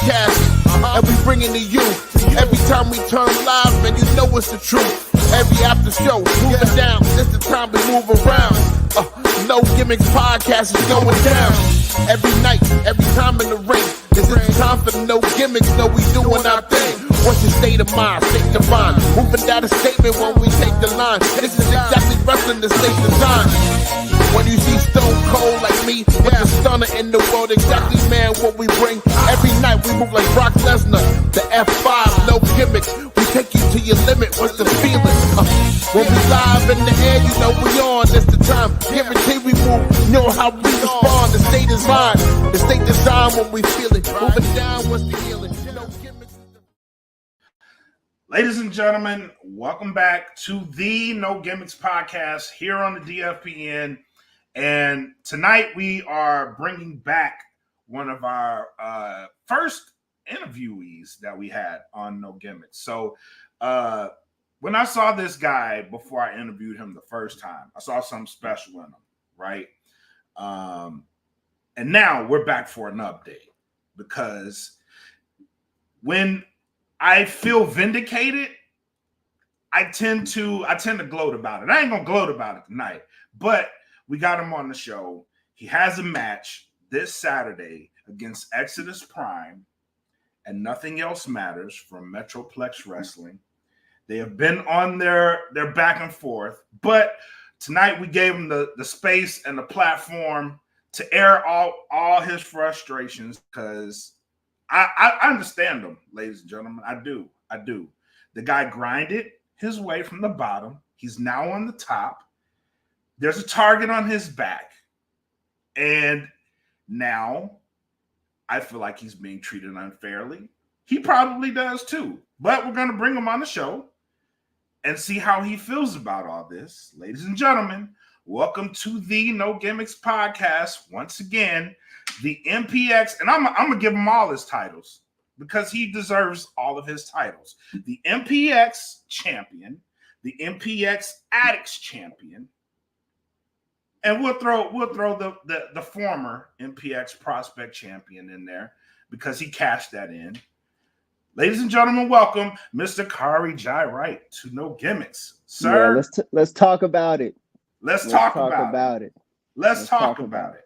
podcast, and we bring it to you. Every time we turn live, man, you know it's the truth. Every after show, moving down, this the time we move around. No Gimmicks podcast is going down. Every night, every time in the ring, this is the time for no gimmicks, no we doing our thing. What's your state of mind? State of mind. Moving down a statement when we take the line. This is exactly wrestling to state the time. When you see Stone Cold like me, with the stunner in the world, exactly, man, what we bring. Every night we move like Brock Lesnar, the F5, no gimmicks. We take you to your limit, what's the feeling? When we live in the air, you know we on, it's the time. Guarantee we move, you know how we respond. The state is mine, the state design when we feel it. Moving down, what's the healing? No gimmicks. Ladies and gentlemen, welcome back to the No Gimmicks podcast here on the DFPN. And tonight we are bringing back one of our first interviewees that we had on No Gimmicks. So when I saw this guy before I interviewed him the first time, I saw something special in him, right? And now we're back for an update, because when I feel vindicated, I tend to gloat about it. I ain't gonna gloat about it tonight, but we got him on the show. He has a match this Saturday against Exodus Prime and Nothing Else Matters from Metroplex Wrestling. They have been on their back and forth, but tonight we gave him the space and the platform to air all his frustrations, because I understand him, ladies and gentlemen. I do. The guy grinded his way from the bottom. He's now on the top. There's a target on his back. And now I feel like he's being treated unfairly. He probably does too. But we're going to bring him on the show and see how he feels about all this. Ladies and gentlemen, welcome to the No Gimmicks podcast. Once again, the MPX, and I'm going to give him all his titles because he deserves all of his titles. The MPX champion, the MPX Addicts champion, and we'll throw the former MPX Prospect champion in there because he cashed that in. Ladies and gentlemen, welcome Mr. Kari Wright to No Gimmicks. Sir, yeah, let's talk about it. Let's talk about it. Let's talk about it.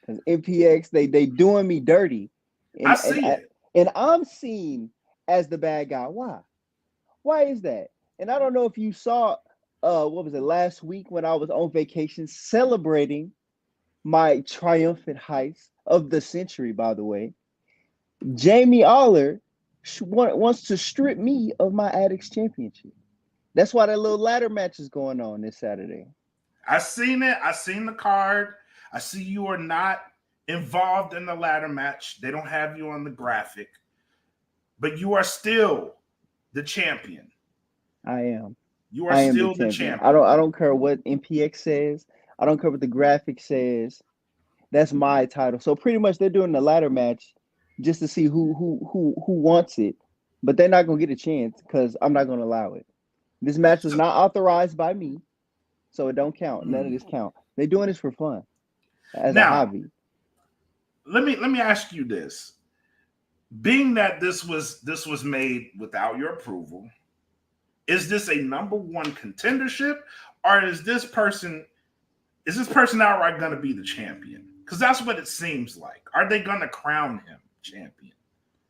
Because MPX, they doing me dirty. And, I see it. And I'm seen as the bad guy. Why? Why is that? And I don't know if you saw, what was it, last week when I was on vacation celebrating my triumphant heist of the century, by the way. Jamie Aller wants to strip me of my Addicts Championship. That's why that little ladder match is going on this Saturday. I seen it. I seen the card. I see you are not involved in the ladder match. They don't have you on the graphic, but you are still the champion. I am. You are still the champion. I don't care what MPX says. I don't care what the graphic says. That's my title. So pretty much they're doing the ladder match just to see who wants it, but they're not gonna get a chance because I'm not gonna allow it. This match was not authorized by me, so it don't count. None of this count. They're doing this for fun, as a hobby. Let me ask you this: being that this was made without your approval, is this a number one contendership, or is this person outright going to be the champion? Because that's what it seems like. Are they going to crown him champion?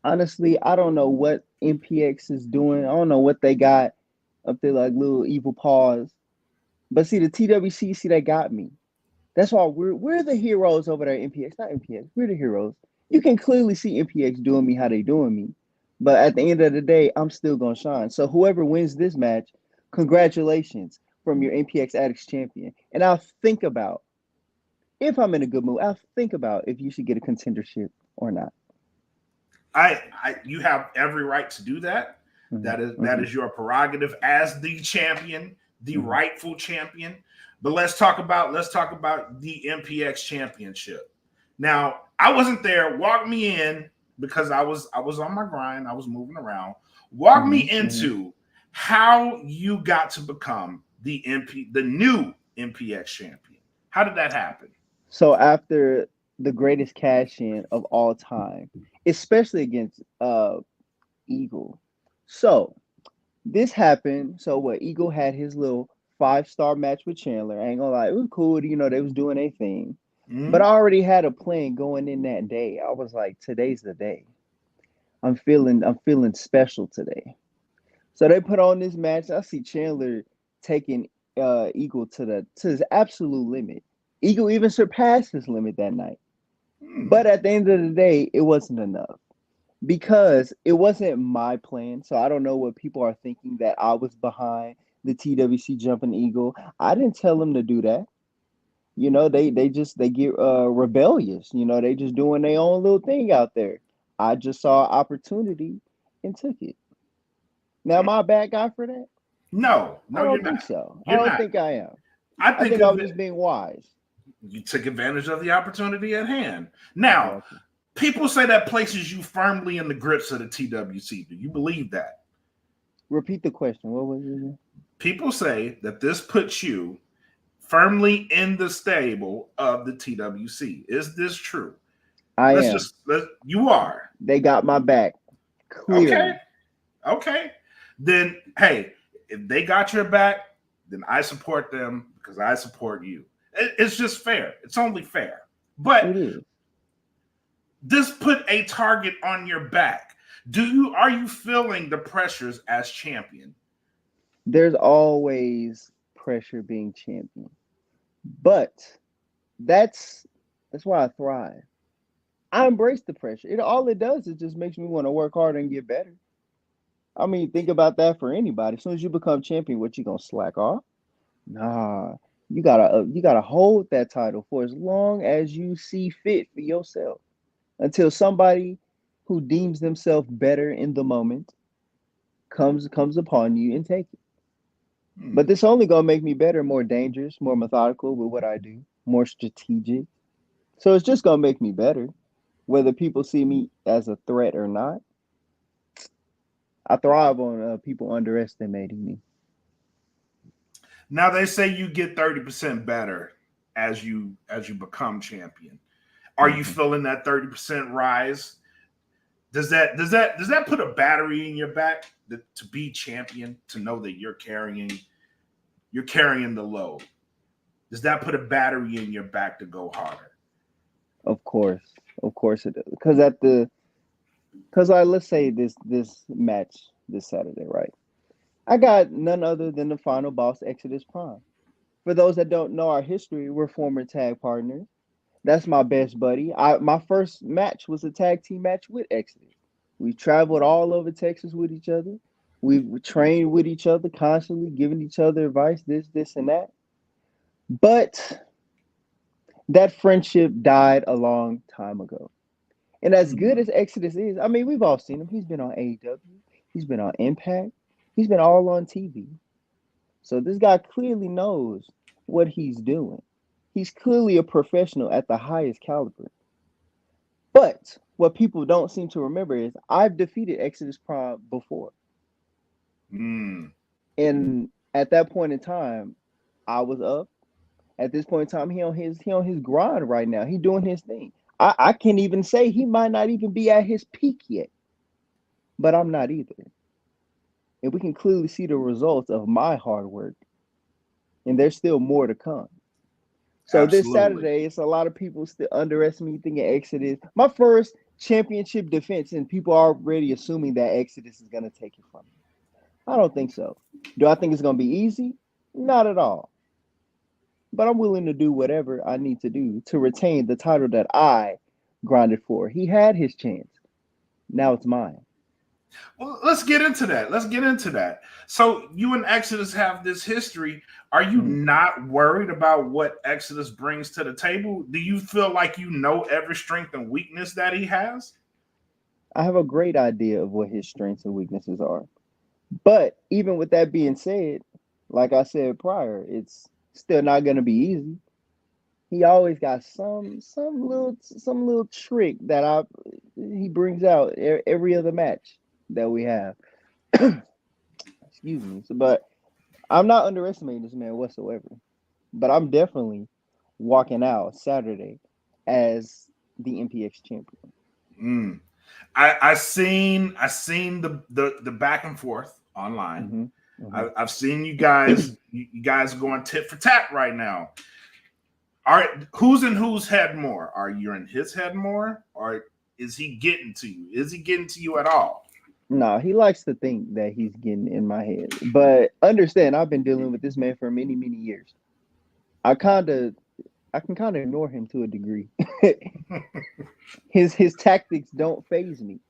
Honestly, I don't know what MPX is doing. I don't know what they got up there, like little evil paws. But see, the TWC, they got me. That's why we're the heroes over there at MPX, not MPX. We're the heroes. You can clearly see MPX doing me how they doing me. But at the end of the day, I'm still going to shine. So whoever wins this match, congratulations from your MPX Addicts champion. And I'll think about, if I'm in a good mood, I'll think about if you should get a contendership or not. You have every right to do that. Mm-hmm. That is your prerogative as the champion, the rightful champion. But let's talk about the MPX championship. Now, I wasn't there. Walk me in, because I was on my grind. I was moving around. Walk me into how you got to become the new MPX champion. How did that happen? So after the greatest cash in of all time, especially against Eagle. So this happened. So what? Eagle had his little 5-star match with Chandler. I ain't gonna lie, it was cool. They was doing their thing. But I Mhm. already had a plan going in that day. I was like, today's the day. I'm feeling special today. So they put on this match. I see Chandler taking Eagle to his absolute limit. Eagle even surpassed his limit that night. Hmm. But at the end of the day, it wasn't enough because it wasn't my plan. So I don't know what people are thinking that I was behind the TWC jumping Eagle. I didn't tell them to do that. They get rebellious. They just doing their own little thing out there. I just saw an opportunity and took it. Now, am I a bad guy for that? No, I no, you're don't think not. so. I You're don't not. think I am. I I think think I of was it. just being wise. You took advantage of the opportunity at hand. Now, Exactly. people say that places you firmly in the grips of the TWC. Do you believe that? Repeat the question. What was it again? People say that this puts you firmly in the stable of the TWC. Is this true? I am. You are. They got my back Okay. clearly. Okay. Then, hey, if they got your back, then I support them because I support you. It's just fair. It's only fair. But It is. this put a target on your back. Are you feeling the pressures as champion? There's always pressure being champion, but that's that's why I thrive. I embrace the pressure. All it does is just makes me want to work harder and get better. I mean, think about that for anybody. As soon as you become champion, what you gonna slack off? Nah, you gotta hold that title for as long as you see fit for yourself until somebody who deems themselves better in the moment comes upon you and take it. But Hmm. this only gonna make me better, more dangerous, more methodical with what I do, more strategic. So it's just gonna make me better, whether people see me as a threat or not. I thrive on people underestimating me. Now they say you get 30% better as you become champion. Are you Mhm. feeling that 30% rise? Does that put a battery in your back to be champion, to know that you're carrying the load? Does that put a battery in your back to go harder? Of course it does. Because let's say this match this Saturday, right? I got none other than the final boss, Exodus Prime. For those that don't know our history, we're former tag partners. That's my best buddy. My first match was a tag team match with Exodus. We traveled all over Texas with each other. We trained with each other constantly, giving each other advice, this, and that. But that friendship died a long time ago. And as good Hmm. as Exodus is, I mean, we've all seen him. He's been on AEW, he's been on Impact, he's been all on TV. So this guy clearly knows what he's doing. He's clearly a professional at the highest caliber. But what people don't seem to remember is I've defeated Exodus Prime before. Hmm. And at that point in time, I was up. At this point in time, he on his grind right now. He doing his thing. I can't even say he might not even be at his peak yet, but I'm not either. And we can clearly see the results of my hard work, and there's still more to come. So this Absolutely. Saturday, it's a lot of people still underestimating thinking Exodus. My first championship defense, and people are already assuming that Exodus is gonna take it from me. I don't think so. Do I think it's gonna be easy? Not at all. But I'm willing to do whatever I need to do to retain the title that I grinded for. He had his chance. Now it's mine. Well, let's get into that. Let's get into that. So you and Exodus have this history. Are you Mhm. not worried about what Exodus brings to the table? Do you feel like you know every strength and weakness that he has? I have a great idea of what his strengths and weaknesses are. But even with that being said, like I said prior, it's still not gonna be easy. He always got some little trick that I he brings out every other match that we have. Excuse me. But I'm not underestimating this man whatsoever. But I'm definitely walking out Saturday. as the MPX champion. Mm. I seen the back and forth online. I've seen you guys going tit for tat right now. Who's in whose head more? Are you in his head more, or is he getting to you? Is he getting to you at all? No, he likes to think that he's getting in my head. But understand, I've been dealing with this man for many, many years. I can kind of ignore him to a degree. His tactics don't phase me.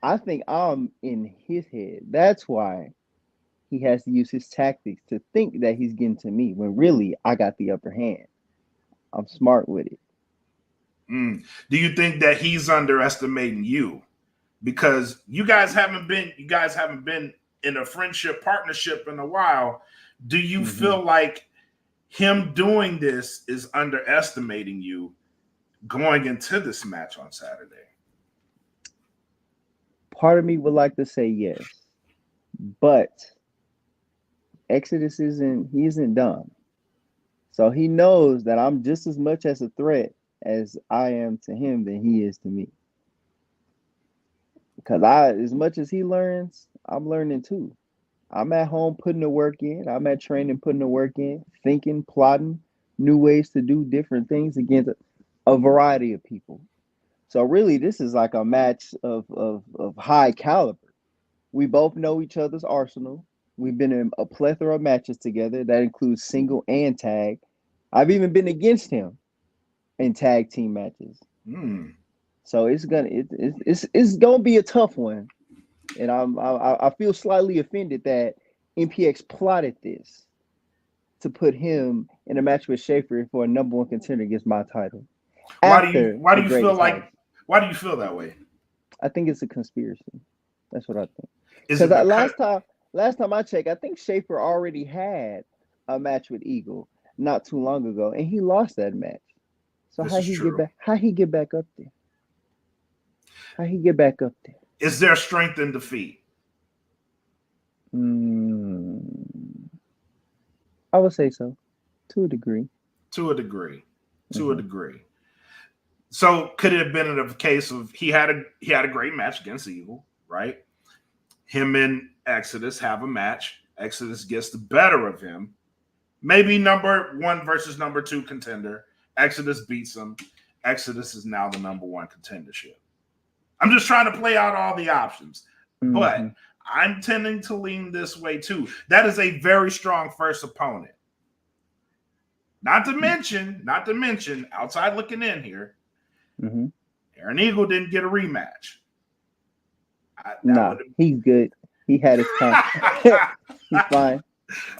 I think I'm in his head. That's why he has to use his tactics to think that he's getting to me when really I got the upper hand. I'm smart with it. Do you think that he's underestimating you? Because you guys haven't been in a friendship partnership in a while. Do you feel like him doing this is underestimating you going into this match on Saturday? Part of me would like to say yes, but Exodus isn't dumb. So he knows that I'm just as much as a threat as I am to him than he is to me. Because as much as he learns, I'm learning too. I'm at home putting the work in. I'm at training putting the work in, thinking, plotting new ways to do different things against a variety of people. So really, this is like a match of high caliber. We both know each other's arsenal. We've been in a plethora of matches together. That includes single and tag. I've even been against him in tag team matches. So it's gonna be a tough one, and I feel slightly offended that MPX plotted this to put him in a match with Schaefer for a number one contender against my title. Why do you feel that way? I think it's a conspiracy. That's what I think. Because last time I checked, I think Schaefer already had a match with Eagle not too long ago, and he lost that match. So how he get back up there? How he get back up there? Is there strength in defeat? I would say so, to a degree. To a degree. So could it have been a case of he had a great match against Eagle, right? Him and Exodus have a match. Exodus gets the better of him. Maybe number 1 versus number 2 contender. Exodus beats him. Exodus is now the number 1 contendership. I'm just trying to play out all the options. But I'm tending to lean this way too. That is a very strong first opponent. Not to mention, outside looking in here, Aaron Eagle didn't get a rematch. He's good. He had his time. He's fine.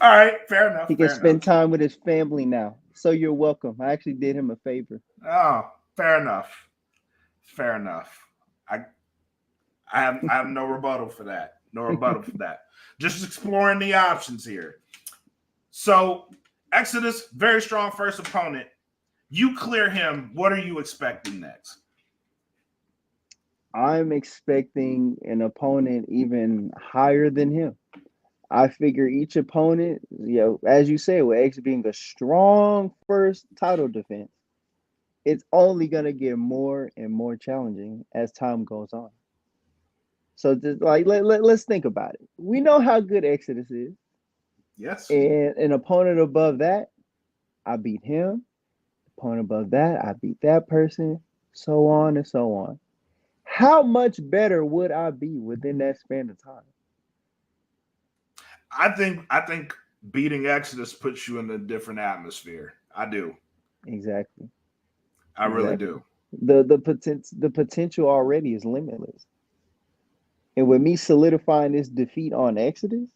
All right, fair enough. He can spend time with his family now. So you're welcome. I actually did him a favor. Oh, fair enough. I have no rebuttal for that. Just exploring the options here. So Exodus, very strong first opponent. You clear him. What are you expecting next? I'm expecting an opponent even higher than him. I figure each opponent, as you say, with X being a strong first title defense, it's only going to get more and more challenging as time goes on. So just let's think about it. We know how good Exodus is. Yes. And an opponent above that, I beat him. Opponent above that, I beat that person, so on and so on. How much better would I be within that span of time? I think beating Exodus puts you in a different atmosphere. I do. Exactly. I really do. The potential already is limitless. And with me solidifying this defeat on Exodus,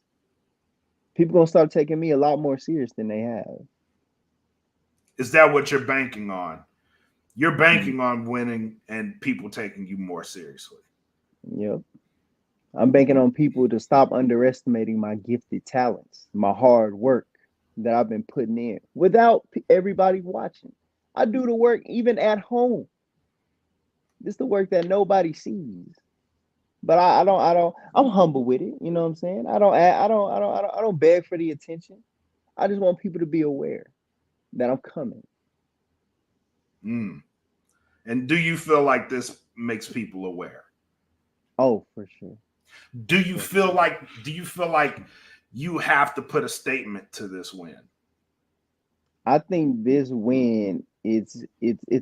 people gonna start taking me a lot more serious than they have. Is that what you're banking on? You're banking on winning and people taking you more seriously. Yep. I'm banking on people to stop underestimating my gifted talents, my hard work that I've been putting in without everybody watching. I do the work even at home. This is the work that nobody sees. But I'm humble with it. You know what I'm saying? I don't beg for the attention. I just want people to be aware that I'm coming. Mm. And do you feel like this makes people aware? Oh, for sure. Do you feel like you have to put a statement to this win? I think this win it's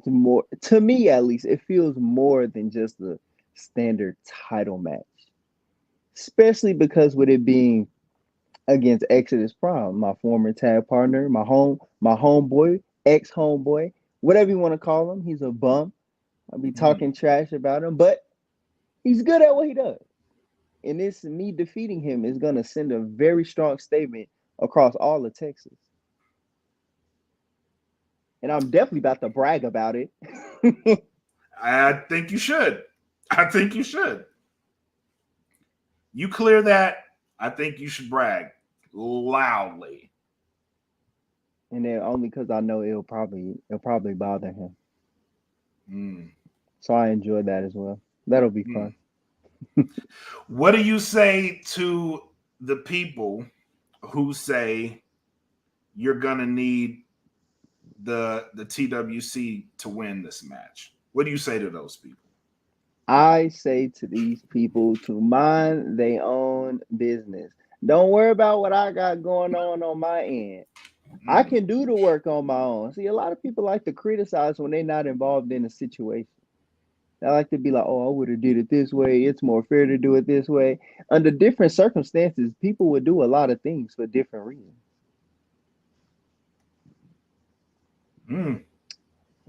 more, to me at least, it feels more than just a standard title match. Especially because with it being against Exodus Prime, my former tag partner, my homeboy, ex homeboy, whatever you want to call him. He's a bum. I'll be talking trash about him, but he's good at what he does. And this me defeating him is gonna send a very strong statement across all of Texas. And I'm definitely about to brag about it. I think you should. I think you should. You clear that, I think you should brag loudly. And then only because I know it'll probably bother him. Mm. So I enjoy that as well. That'll be fun. What do you say to the people who say you're gonna need the TWC to win this match? What do you say to those people? I say to these people to mind their own business. Don't worry about what I got going on my end. I can do the work on my own. See, a lot of people like to criticize when they're not involved in a situation. They like to be like, oh, I would have did it this way. It's more fair to do it this way. Under different circumstances, people would do a lot of things for different reasons.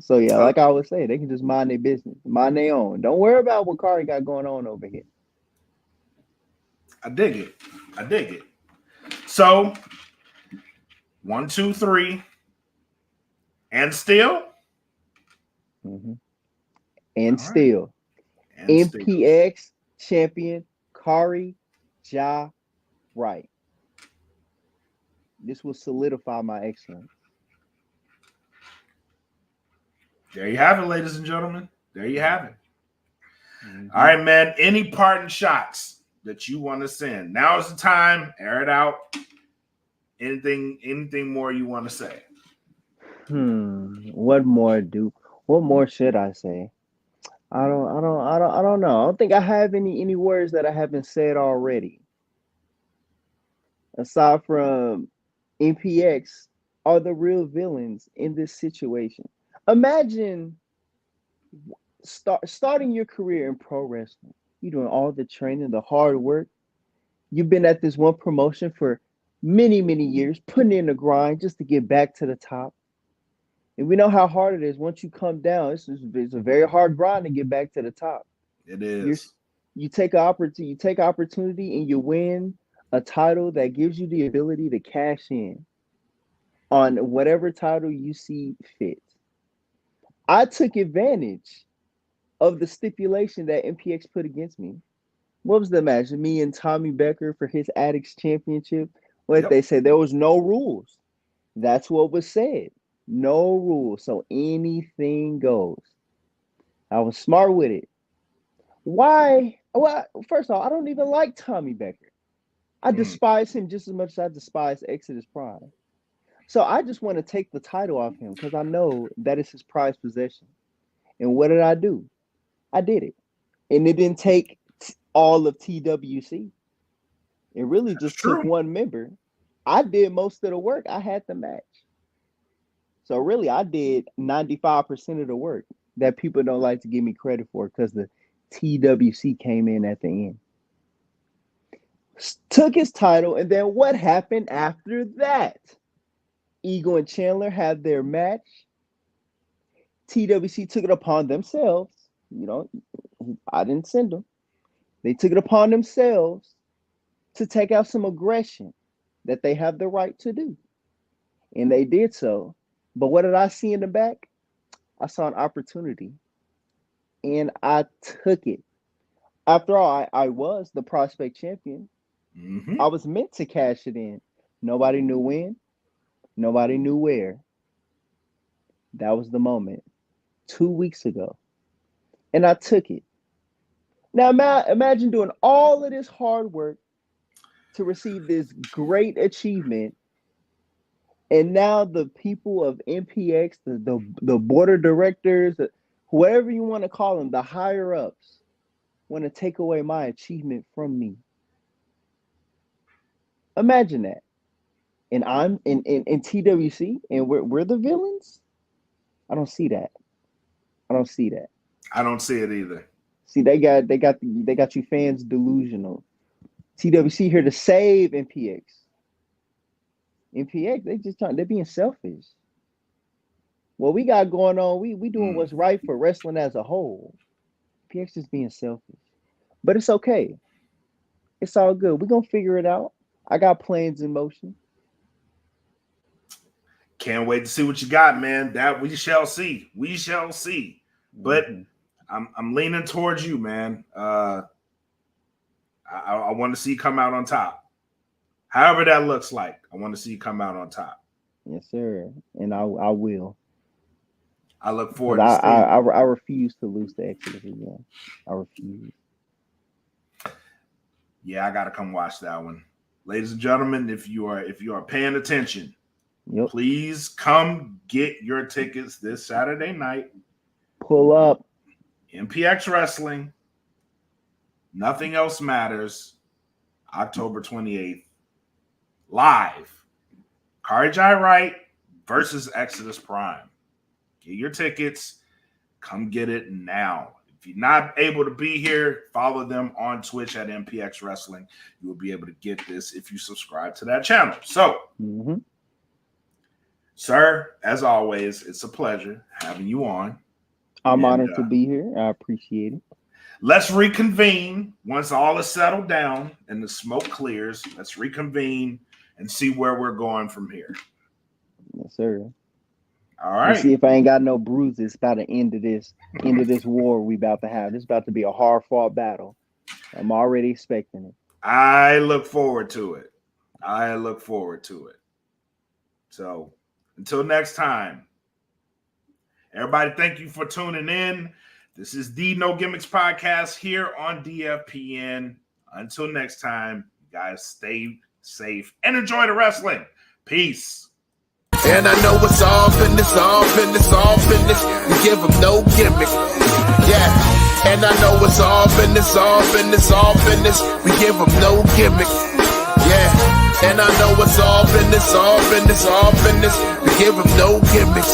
So yeah, like I always say, they can just mind their business, mind their own. Don't worry about what Kari got going on over here. I dig it. I dig it. So 1, 2, 3, and still, and still, and MPX still. Champion Kari Wright. This will solidify my excellence. There you have it, ladies and gentlemen. There you have it. All right, man. Any parting shots that you want to send? Now is the time. Air it out. Anything more you want to say? What more should I say? I don't know. I don't think I have any words that I haven't said already. Aside from MPX are the real villains in this situation. Imagine starting your career in pro wrestling. You're doing all the training, the hard work. You've been at this one promotion for many, many years, putting in the grind just to get back to the top. And we know how hard it is once you come down. It's a very hard grind to get back to the top. It is. You take opportunity and you win a title that gives you the ability to cash in on whatever title you see fit. I took advantage of the stipulation that MPX put against me. What was the match? Me and Tommy Becker for his Addicts Championship. They said there was no rules. That's what was said. No rules. So anything goes. I was smart with it. Why? Well, first of all, I don't even like Tommy Becker. I despise him just as much as I despise Exodus Prime. So I just want to take the title off him because I know that is his prized possession. And what did I do? I did it. And it didn't take all of TWC. It really just took one member. I did most of the work. I had the match. So really, I did 95% of the work that people don't like to give me credit for because the TWC came in at the end. Took his title, and then what happened after that? Ego and Chandler had their match. TWC took it upon themselves. I didn't send them. They took it upon themselves to take out some aggression that they have the right to do. And they did so. But what did I see in the back? I saw an opportunity. And I took it. After all, I was the prospect champion. I was meant to cash it in. Nobody knew when. Nobody knew where. That was the moment. 2 weeks ago. And I took it. Now imagine doing all of this hard work to receive this great achievement And now the people of MPX, the board of directors, whoever you want to call them, the higher ups, want to take away my achievement from me. Imagine that. And I'm in TWC, and we're the villains. I don't see that. I don't see that. I don't see it either. See, they got you fans delusional. TWC here to save MPX. MPX, they're being selfish. What we got going on, we doing what's right for wrestling as a whole. MPX is being selfish. But it's okay. It's all good. We're gonna figure it out. I got plans in motion. Can't wait to see what you got, man. That we shall see. We shall see. But I'm leaning towards you, man. I want to see you come out on top. However that looks like, I want to see you come out on top. Yes, sir. And I will. I look forward to I refuse to lose the Exodus again. I refuse. Yeah, I gotta come watch that one. Ladies and gentlemen, if you are paying attention, please come get your tickets this Saturday night. Pull up. MPX Wrestling. Nothing else matters. October 28th. Live. Kari Wright versus Exodus Prime. Get your tickets. Come get it now. If you're not able to be here, follow them on Twitch at MPX Wrestling. You will be able to get this if you subscribe to that channel. So, sir, as always, it's a pleasure having you on. I'm honored to be here. I appreciate it. Let's reconvene once all is settled down and the smoke clears. Let's reconvene and see where we're going from here. Yes, sir. All right. Let's see if I ain't got no bruises by the end of this war we about to have. This is about to be a hard-fought battle. I'm already expecting it. I look forward to it. So until next time, everybody, thank you for tuning in. This is the No Gimmicks podcast here on DFPN. Until next time, you guys stay safe and enjoy the wrestling. Peace. And I know it's all business, all business, all business. We give them no gimmick. Yeah. And I know it's all business, all business, all business. We give them no gimmick. Yeah. And I know it's all business, all business, all business. We give them no gimmicks.